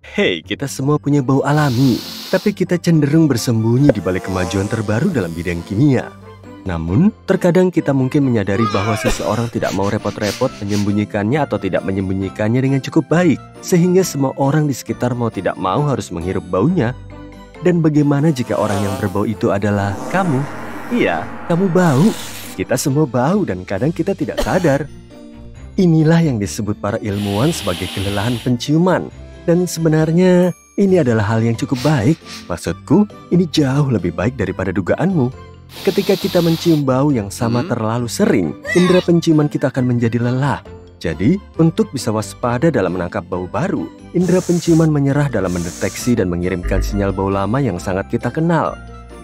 Hei, kita semua punya bau alami, tapi kita cenderung bersembunyi di balik kemajuan terbaru dalam bidang kimia. Namun, terkadang kita mungkin menyadari bahwa seseorang tidak mau repot-repot menyembunyikannya atau tidak menyembunyikannya dengan cukup baik, sehingga semua orang di sekitar mau tidak mau harus menghirup baunya. Dan bagaimana jika orang yang berbau itu adalah kamu? Iya, kamu bau. Kita semua bau dan kadang kita tidak sadar. Inilah yang disebut para ilmuwan sebagai kelelahan penciuman. Dan sebenarnya ini adalah hal yang cukup baik. Maksudku, ini jauh lebih baik daripada dugaanmu. Ketika kita mencium bau yang sama terlalu sering, indera penciuman kita akan menjadi lelah. Jadi, untuk bisa waspada dalam menangkap bau baru, indera penciuman menyerah dalam mendeteksi dan mengirimkan sinyal bau lama yang sangat kita kenal.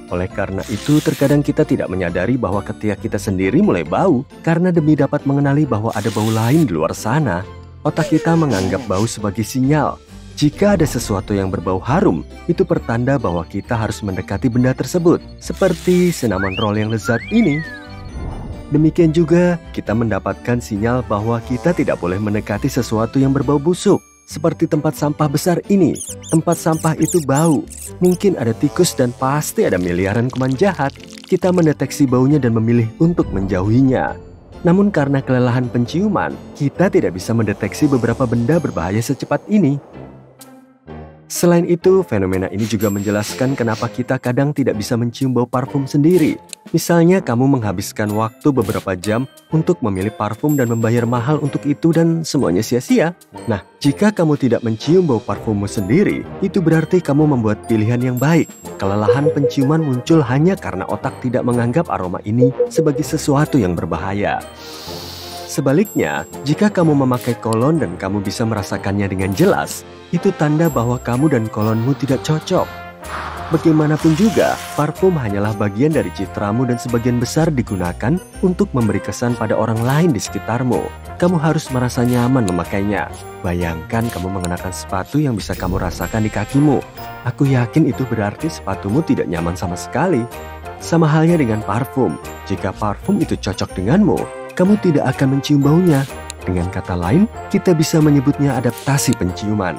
Oleh karena itu, terkadang kita tidak menyadari bahwa ketika kita sendiri mulai bau, karena demi dapat mengenali bahwa ada bau lain di luar sana, otak kita menganggap bau sebagai sinyal. Jika ada sesuatu yang berbau harum, itu pertanda bahwa kita harus mendekati benda tersebut, seperti cinnamon roll yang lezat ini. Demikian juga, kita mendapatkan sinyal bahwa kita tidak boleh mendekati sesuatu yang berbau busuk, seperti tempat sampah besar ini. Tempat sampah itu bau, mungkin ada tikus dan pasti ada miliaran kuman jahat. Kita mendeteksi baunya dan memilih untuk menjauhinya. Namun karena kelelahan penciuman, kita tidak bisa mendeteksi beberapa benda berbahaya secepat ini. Selain itu, fenomena ini juga menjelaskan kenapa kita kadang tidak bisa mencium bau parfum sendiri. Misalnya, kamu menghabiskan waktu beberapa jam untuk memilih parfum dan membayar mahal untuk itu dan semuanya sia-sia. Nah, jika kamu tidak mencium bau parfummu sendiri, itu berarti kamu membuat pilihan yang baik. Kelelahan penciuman muncul hanya karena otak tidak menganggap aroma ini sebagai sesuatu yang berbahaya. Sebaliknya, jika kamu memakai kolon dan kamu bisa merasakannya dengan jelas, itu tanda bahwa kamu dan kolonmu tidak cocok. Bagaimanapun juga, parfum hanyalah bagian dari citramu dan sebagian besar digunakan untuk memberi kesan pada orang lain di sekitarmu. Kamu harus merasa nyaman memakainya. Bayangkan kamu mengenakan sepatu yang bisa kamu rasakan di kakimu. Aku yakin itu berarti sepatumu tidak nyaman sama sekali. Sama halnya dengan parfum. Jika parfum itu cocok denganmu, kamu tidak akan mencium baunya. Dengan kata lain, kita bisa menyebutnya adaptasi penciuman.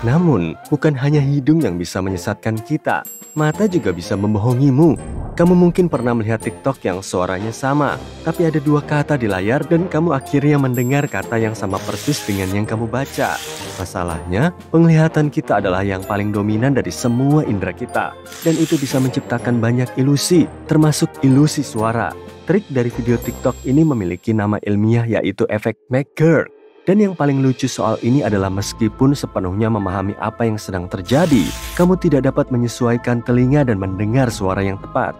Namun, bukan hanya hidung yang bisa menyesatkan kita, mata juga bisa membohongimu. Kamu mungkin pernah melihat TikTok yang suaranya sama, tapi ada dua kata di layar dan kamu akhirnya mendengar kata yang sama persis dengan yang kamu baca. Masalahnya, penglihatan kita adalah yang paling dominan dari semua indera kita, dan itu bisa menciptakan banyak ilusi, termasuk ilusi suara. Trik dari video TikTok ini memiliki nama ilmiah yaitu efek McGurk. Dan yang paling lucu soal ini adalah meskipun sepenuhnya memahami apa yang sedang terjadi, kamu tidak dapat menyesuaikan telinga dan mendengar suara yang tepat.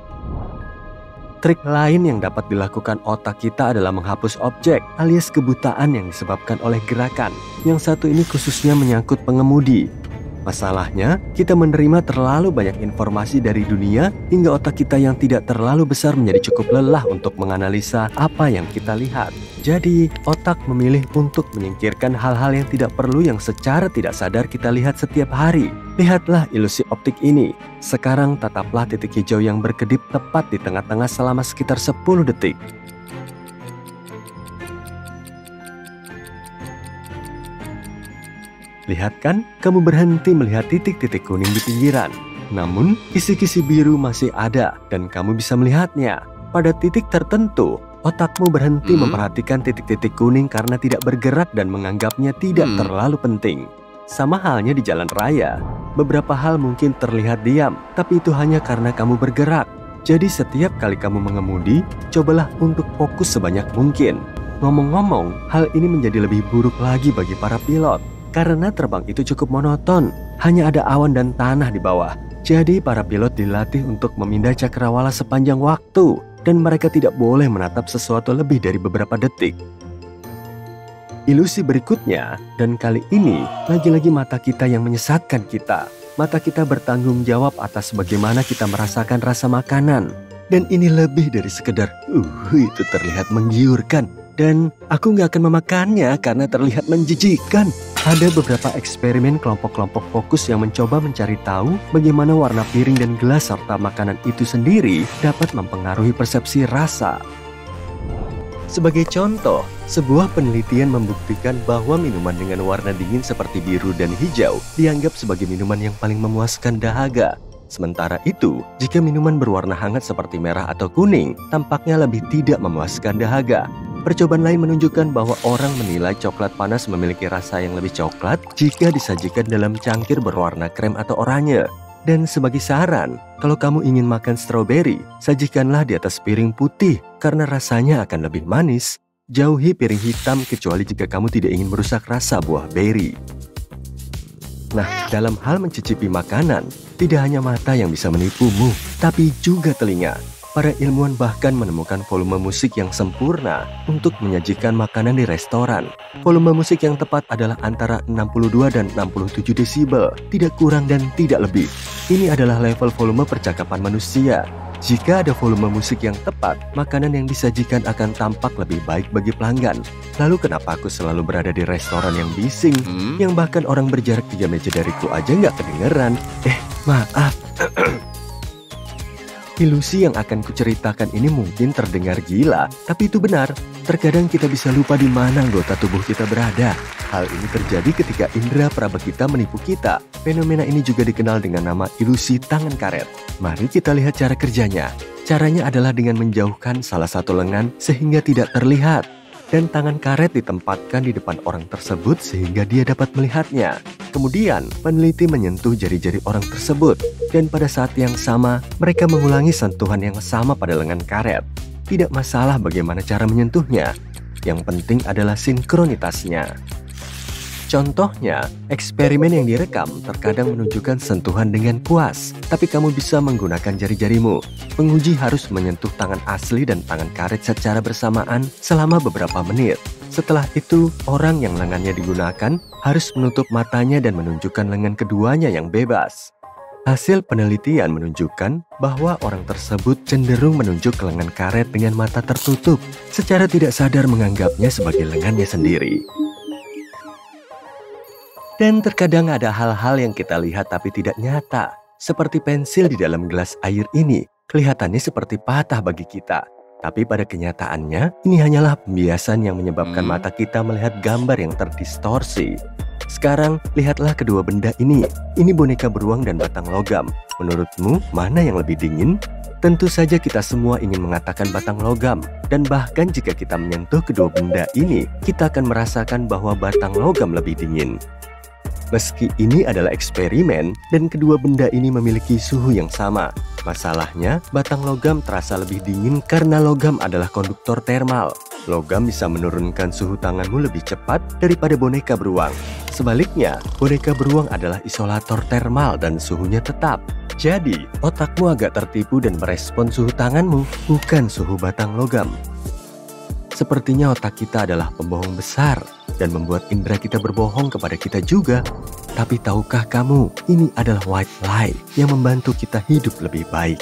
Trik lain yang dapat dilakukan otak kita adalah menghapus objek alias kebutaan yang disebabkan oleh gerakan. Yang satu ini khususnya menyangkut pengemudi. Masalahnya, kita menerima terlalu banyak informasi dari dunia hingga otak kita yang tidak terlalu besar menjadi cukup lelah untuk menganalisa apa yang kita lihat. Jadi, otak memilih untuk menyingkirkan hal-hal yang tidak perlu yang secara tidak sadar kita lihat setiap hari. Lihatlah ilusi optik ini. Sekarang tataplah titik hijau yang berkedip tepat di tengah-tengah selama sekitar 10 detik. Lihat kan, kamu berhenti melihat titik-titik kuning di pinggiran. Namun, kisi-kisi biru masih ada dan kamu bisa melihatnya. Pada titik tertentu, otakmu berhenti memperhatikan titik-titik kuning karena tidak bergerak dan menganggapnya tidak terlalu penting. Sama halnya di jalan raya. Beberapa hal mungkin terlihat diam, tapi itu hanya karena kamu bergerak. Jadi setiap kali kamu mengemudi, cobalah untuk fokus sebanyak mungkin. Ngomong-ngomong, hal ini menjadi lebih buruk lagi bagi para pilot. Karena terbang itu cukup monoton, hanya ada awan dan tanah di bawah. Jadi para pilot dilatih untuk memindah cakrawala sepanjang waktu, dan mereka tidak boleh menatap sesuatu lebih dari beberapa detik. Ilusi berikutnya, dan kali ini lagi-lagi mata kita yang menyesatkan kita. Mata kita bertanggung jawab atas bagaimana kita merasakan rasa makanan. Dan ini lebih dari sekedar, itu terlihat menggiurkan. Dan aku nggak akan memakannya karena terlihat menjijikkan. Ada beberapa eksperimen kelompok-kelompok fokus yang mencoba mencari tahu bagaimana warna piring dan gelas serta makanan itu sendiri dapat mempengaruhi persepsi rasa. Sebagai contoh, sebuah penelitian membuktikan bahwa minuman dengan warna dingin seperti biru dan hijau dianggap sebagai minuman yang paling memuaskan dahaga. Sementara itu, jika minuman berwarna hangat seperti merah atau kuning, tampaknya lebih tidak memuaskan dahaga. Percobaan lain menunjukkan bahwa orang menilai coklat panas memiliki rasa yang lebih coklat jika disajikan dalam cangkir berwarna krem atau oranye. Dan sebagai saran, kalau kamu ingin makan stroberi, sajikanlah di atas piring putih karena rasanya akan lebih manis. Jauhi piring hitam kecuali jika kamu tidak ingin merusak rasa buah beri. Nah, dalam hal mencicipi makanan, tidak hanya mata yang bisa menipumu, tapi juga telinga. Para ilmuwan bahkan menemukan volume musik yang sempurna untuk menyajikan makanan di restoran. Volume musik yang tepat adalah antara 62 dan 67 desibel, tidak kurang dan tidak lebih. Ini adalah level volume percakapan manusia. Jika ada volume musik yang tepat, makanan yang disajikan akan tampak lebih baik bagi pelanggan. Lalu kenapa aku selalu berada di restoran yang bising, yang bahkan orang berjarak 3 meja dariku aja nggak kedengeran? Maaf. Ilusi yang akan kuceritakan ini mungkin terdengar gila, tapi itu benar. Terkadang kita bisa lupa di mana anggota tubuh kita berada. Hal ini terjadi ketika indera peraba kita menipu kita. Fenomena ini juga dikenal dengan nama ilusi tangan karet. Mari kita lihat cara kerjanya. Caranya adalah dengan menjauhkan salah satu lengan sehingga tidak terlihat. Dan tangan karet ditempatkan di depan orang tersebut sehingga dia dapat melihatnya. Kemudian, peneliti menyentuh jari-jari orang tersebut. Dan pada saat yang sama, mereka mengulangi sentuhan yang sama pada lengan karet. Tidak masalah bagaimana cara menyentuhnya. Yang penting adalah sinkronitasnya. Contohnya, eksperimen yang direkam terkadang menunjukkan sentuhan dengan puas, tapi kamu bisa menggunakan jari-jarimu. Penguji harus menyentuh tangan asli dan tangan karet secara bersamaan selama beberapa menit. Setelah itu, orang yang lengannya digunakan harus menutup matanya dan menunjukkan lengan keduanya yang bebas. Hasil penelitian menunjukkan bahwa orang tersebut cenderung menunjuk ke lengan karet dengan mata tertutup, secara tidak sadar menganggapnya sebagai lengannya sendiri. Dan terkadang ada hal-hal yang kita lihat tapi tidak nyata. Seperti pensil di dalam gelas air ini, kelihatannya seperti patah bagi kita. Tapi pada kenyataannya, ini hanyalah pembiasan yang menyebabkan mata kita melihat gambar yang terdistorsi. Sekarang, lihatlah kedua benda ini. Ini boneka beruang dan batang logam. Menurutmu, mana yang lebih dingin? Tentu saja kita semua ingin mengatakan batang logam. Dan bahkan jika kita menyentuh kedua benda ini, kita akan merasakan bahwa batang logam lebih dingin. Meski ini adalah eksperimen dan kedua benda ini memiliki suhu yang sama. Masalahnya, batang logam terasa lebih dingin karena logam adalah konduktor termal. Logam bisa menurunkan suhu tanganmu lebih cepat daripada boneka beruang. Sebaliknya, boneka beruang adalah isolator termal dan suhunya tetap. Jadi, otakmu agak tertipu dan merespon suhu tanganmu, bukan suhu batang logam. Sepertinya otak kita adalah pembohong besar dan membuat indera kita berbohong kepada kita juga. Tapi tahukah kamu, ini adalah white lie yang membantu kita hidup lebih baik.